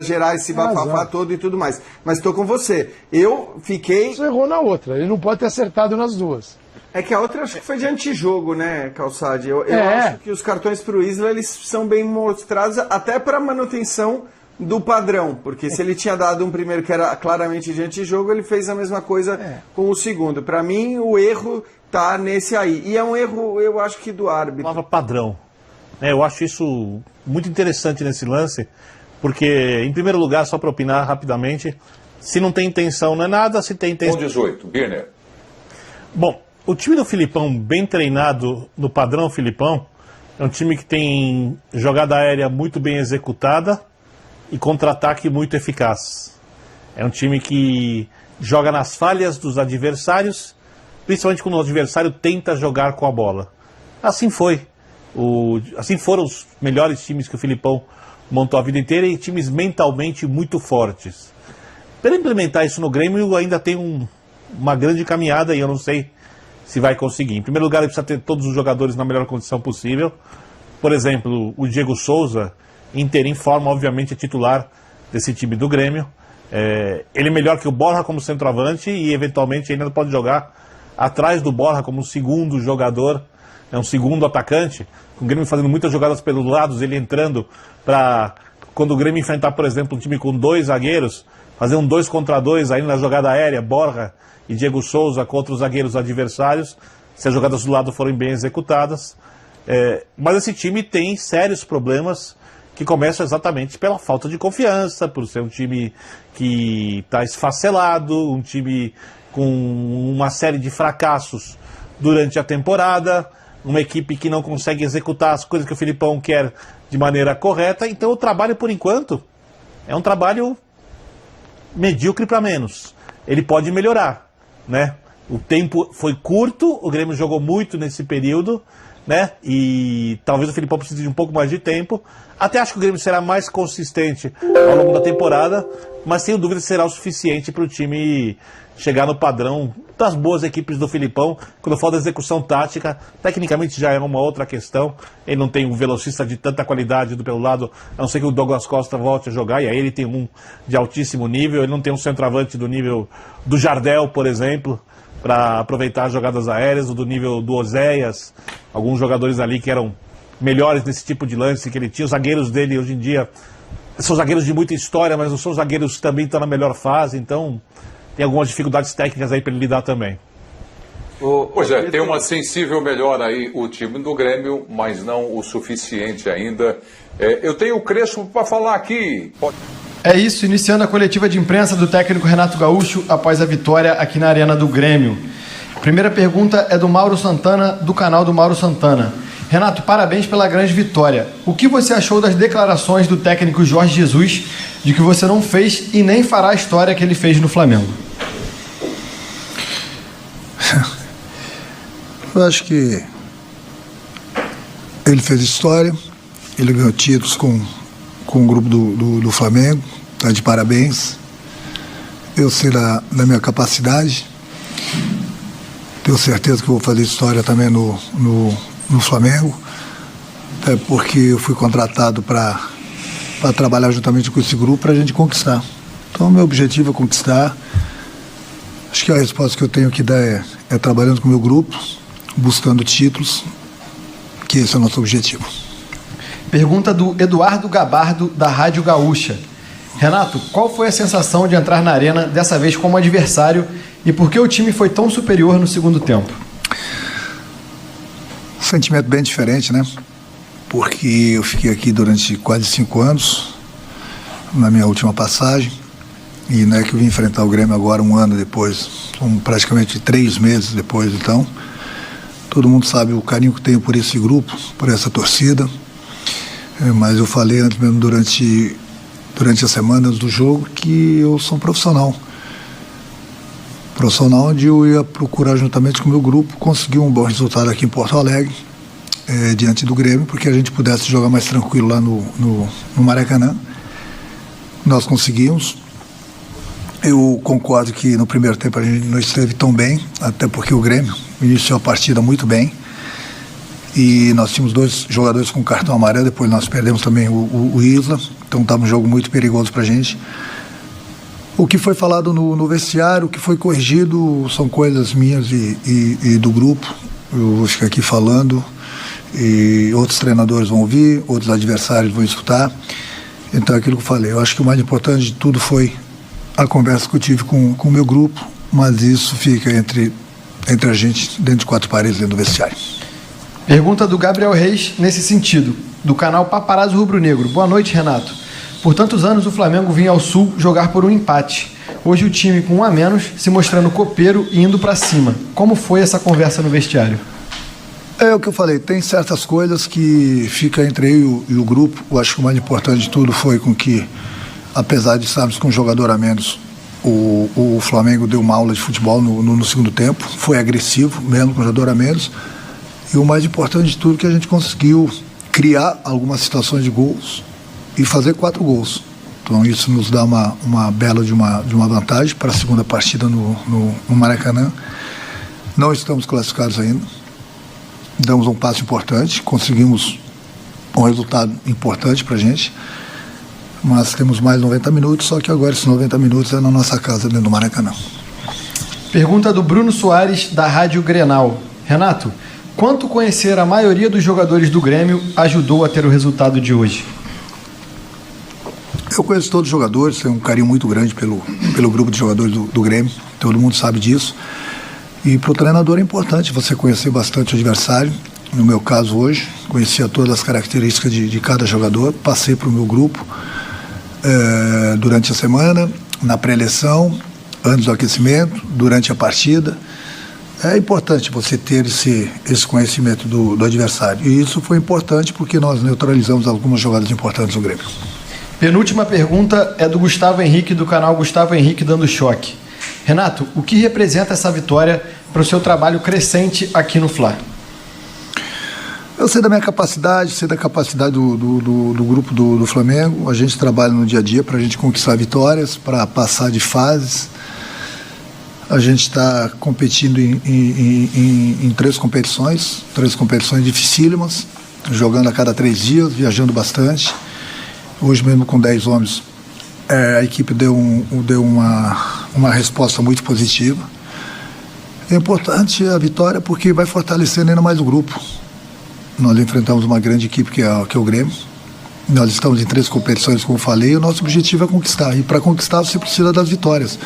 gerar esse bafafá todo e tudo mais. Mas estou com você. Eu fiquei... Você errou na outra. Ele não pode ter acertado nas duas. É que a outra acho que foi de antijogo, né, Calçade? Eu acho que os cartões para o Isla, eles são bem mostrados até para manutenção do padrão, porque se ele tinha dado um primeiro que era claramente de antijogo, ele fez a mesma coisa com o segundo. Para mim, o erro tá nesse aí. E é um erro, eu acho que do árbitro. Palavra padrão. Eu acho isso muito interessante nesse lance, porque, em primeiro lugar, só para opinar rapidamente, se não tem intenção não é nada, se tem intenção... 18, Birner. Bom, o time do Filipão, bem treinado no padrão Filipão, é um time que tem jogada aérea muito bem executada e contra-ataque muito eficaz. É um time que joga nas falhas dos adversários, principalmente quando o adversário tenta jogar com a bola. Assim foi. Assim foram os melhores times que o Filipão montou a vida inteira e times mentalmente muito fortes. Para implementar isso no Grêmio ainda tem uma grande caminhada e eu não sei se vai conseguir. Em primeiro lugar, ele precisa ter todos os jogadores na melhor condição possível. Por exemplo, o Diego Souza, inteiro em forma, obviamente é titular desse time do Grêmio. Ele é melhor que o Borja como centroavante e eventualmente ainda pode jogar atrás do Borja como segundo jogador, um segundo atacante. O Grêmio fazendo muitas jogadas pelos lados, ele entrando para, quando o Grêmio enfrentar, por exemplo, um time com 2 zagueiros, fazer um 2 contra 2 aí na jogada aérea, Borja e Diego Souza contra os zagueiros adversários, se as jogadas do lado forem bem executadas. Mas esse time tem sérios problemas que começam exatamente pela falta de confiança, por ser um time que está esfacelado, um time com uma série de fracassos durante a temporada, uma equipe que não consegue executar as coisas que o Filipão quer de maneira correta. Então o trabalho, por enquanto, é um trabalho medíocre para menos. Ele pode melhorar, né? O tempo foi curto, o Grêmio jogou muito nesse período, né? E talvez o Filipão precise de um pouco mais de tempo. Até acho que o Grêmio será mais consistente ao longo da temporada, mas tenho dúvida se será o suficiente para o time chegar no padrão das boas equipes do Filipão. Quando fala da execução tática, tecnicamente já é uma outra questão. Ele não tem um velocista de tanta qualidade pelo lado, a não ser que o Douglas Costa volte a jogar, e aí ele tem um de altíssimo nível. Ele não tem um centroavante do nível do Jardel, por exemplo, para aproveitar as jogadas aéreas, ou do nível do Oséias, alguns jogadores ali que eram melhores nesse tipo de lance que ele tinha. Os zagueiros dele hoje em dia são zagueiros de muita história, mas não são zagueiros que também estão na melhor fase, então tem algumas dificuldades técnicas aí para ele lidar também. Pois é, tem uma sensível melhora aí o time do Grêmio, mas não o suficiente ainda. Eu tenho o Crespo para falar aqui. É isso, iniciando a coletiva de imprensa do técnico Renato Gaúcho após a vitória aqui na Arena do Grêmio. Primeira pergunta é do Mauro Santana, do canal do Mauro Santana. Renato, parabéns pela grande vitória. O que você achou das declarações do técnico Jorge Jesus de que você não fez e nem fará a história que ele fez no Flamengo? Eu acho que ele fez história, ele ganhou títulos com o grupo do Flamengo, tá de parabéns. Eu sei da minha capacidade, tenho certeza que vou fazer história também no Flamengo, até porque eu fui contratado para trabalhar juntamente com esse grupo para a gente conquistar. Então, meu objetivo é conquistar. Acho que a resposta que eu tenho que dar é trabalhando com o meu grupo, buscando títulos, que esse é o nosso objetivo. Pergunta do Eduardo Gabardo, da Rádio Gaúcha. Renato, qual foi a sensação de entrar na arena, dessa vez como adversário, e por que o time foi tão superior no segundo tempo? Sentimento bem diferente, né? Porque eu fiquei aqui durante quase 5 anos, na minha última passagem, e não é que eu vim enfrentar o Grêmio agora 1 ano depois, são praticamente 3 meses depois. Então, todo mundo sabe o carinho que tenho por esse grupo, por essa torcida, mas eu falei antes mesmo durante as semanas do jogo que eu sou um profissional onde eu ia procurar juntamente com o meu grupo conseguir um bom resultado aqui em Porto Alegre, diante do Grêmio, porque a gente pudesse jogar mais tranquilo lá no Maracanã. Nós conseguimos. Eu concordo que no primeiro tempo a gente não esteve tão bem, até porque o Grêmio iniciou a partida muito bem, e nós tínhamos 2 jogadores com cartão amarelo, depois nós perdemos também o Isla. Então estava um jogo muito perigoso para a gente. O que foi falado no vestiário, o que foi corrigido, são coisas minhas e do grupo. Eu vou ficar aqui falando e outros treinadores vão ouvir, outros adversários vão escutar. Então, aquilo que eu falei, eu acho que o mais importante de tudo foi a conversa que eu tive com o meu grupo, mas isso fica entre a gente, dentro de 4 paredes, dentro do vestiário. Pergunta do Gabriel Reis, nesse sentido, do canal Paparazzo Rubro Negro. Boa noite, Renato. Por tantos anos o Flamengo vinha ao Sul jogar por um empate. Hoje o time com 1 a menos se mostrando copeiro e indo para cima. Como foi essa conversa no vestiário? É o que eu falei, tem certas coisas que fica entre eu e o grupo. Eu acho que o mais importante de tudo foi com que, apesar de estarmos com um jogador a menos, o Flamengo deu uma aula de futebol no segundo tempo, foi agressivo, mesmo com um jogador a menos. E o mais importante de tudo é que a gente conseguiu criar algumas situações de gols e fazer 4 gols. Então isso nos dá uma bela de uma vantagem para a segunda partida no Maracanã. Não estamos classificados ainda. Damos um passo importante, conseguimos um resultado importante para a gente. Mas temos mais 90 minutos, só que agora esses 90 minutos é na nossa casa, dentro do Maracanã. Pergunta do Bruno Soares, da Rádio Grenal. Renato, quanto conhecer a maioria dos jogadores do Grêmio ajudou a ter o resultado de hoje? Eu conheço todos os jogadores, tenho um carinho muito grande pelo grupo de jogadores do Grêmio, todo mundo sabe disso. E para o treinador é importante você conhecer bastante o adversário. No meu caso hoje, conhecia todas as características de cada jogador, passei para o meu grupo durante a semana, na pré-eleição, antes do aquecimento, durante a partida. É importante você ter esse conhecimento do adversário. E isso foi importante porque nós neutralizamos algumas jogadas importantes do Grêmio. Penúltima pergunta é do Gustavo Henrique, do canal Gustavo Henrique Dando Choque. Renato, o que representa essa vitória para o seu trabalho crescente aqui no Fla? Eu sei da minha capacidade, sei da capacidade do grupo do Flamengo. A gente trabalha no dia a dia para a gente conquistar vitórias, para passar de fases. A gente está competindo em 3 competições dificílimas, jogando a cada 3 dias, viajando bastante. Hoje mesmo com 10 homens, a equipe deu uma resposta muito positiva. É importante a vitória porque vai fortalecendo ainda mais o grupo. Nós enfrentamos uma grande equipe que é o Grêmio. Nós estamos em 3 competições, como eu falei, e o nosso objetivo é conquistar. E para conquistar você precisa das vitórias.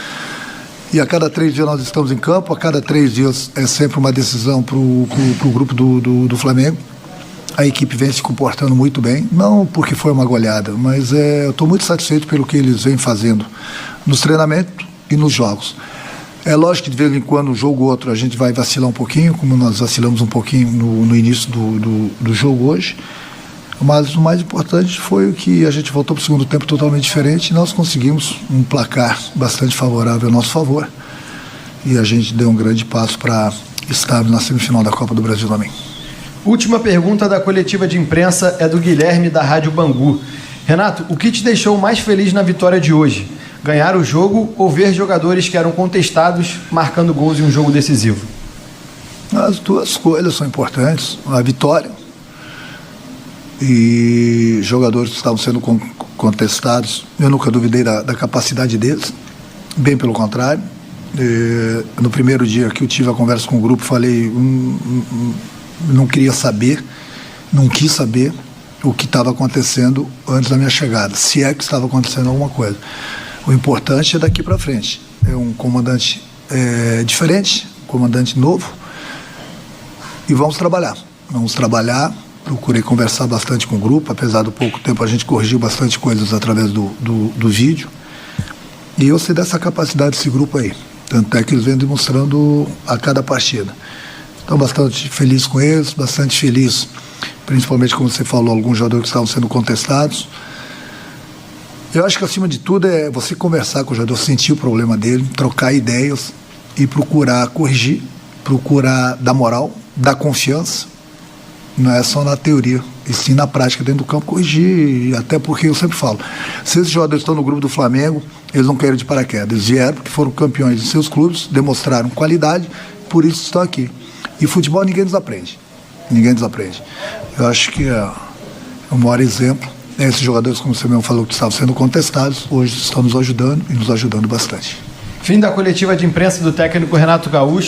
E a cada 3 dias nós estamos em campo, a cada 3 dias é sempre uma decisão para o grupo do Flamengo. A equipe vem se comportando muito bem, não porque foi uma goleada, mas eu estou muito satisfeito pelo que eles vêm fazendo nos treinamentos e nos jogos. É lógico que de vez em quando, um jogo ou outro, a gente vai vacilar um pouquinho, como nós vacilamos um pouquinho no início do jogo hoje, mas o mais importante foi que a gente voltou para o segundo tempo totalmente diferente e nós conseguimos um placar bastante favorável ao nosso favor e a gente deu um grande passo para estarmos na semifinal da Copa do Brasil também. Última pergunta da coletiva de imprensa é do Guilherme, da Rádio Bangu. Renato, o que te deixou mais feliz na vitória de hoje? Ganhar o jogo ou ver jogadores que eram contestados marcando gols em um jogo decisivo? As 2 coisas são importantes. A vitória e jogadores que estavam sendo contestados, eu nunca duvidei da capacidade deles, bem pelo contrário. No primeiro dia que eu tive a conversa com o grupo, falei... não queria saber, não quis saber o que estava acontecendo antes da minha chegada, se é que estava acontecendo alguma coisa. O importante é daqui para frente. É um comandante diferente, um comandante novo, e vamos trabalhar. Procurei conversar bastante com o grupo, apesar do pouco tempo a gente corrigiu bastante coisas através do vídeo, e eu sei dessa capacidade desse grupo aí, tanto é que eles vêm demonstrando a cada partida. Estou bastante feliz com eles, bastante feliz, principalmente como você falou, alguns jogadores que estavam sendo contestados. Eu acho que acima de tudo é você conversar com o jogador, sentir o problema dele, trocar ideias e procurar corrigir, procurar dar moral, dar confiança. Não é só na teoria, e sim na prática, dentro do campo, corrigir. Até porque eu sempre falo, se esses jogadores estão no grupo do Flamengo, eles não querem de paraquedas. Eles vieram porque foram campeões de seus clubes, demonstraram qualidade, por isso estão aqui. E futebol ninguém desaprende. Eu acho que o maior exemplo Esses jogadores, como você mesmo falou, que estavam sendo contestados, hoje estão nos ajudando e nos ajudando bastante. Fim da coletiva de imprensa do técnico Renato Gaúcho.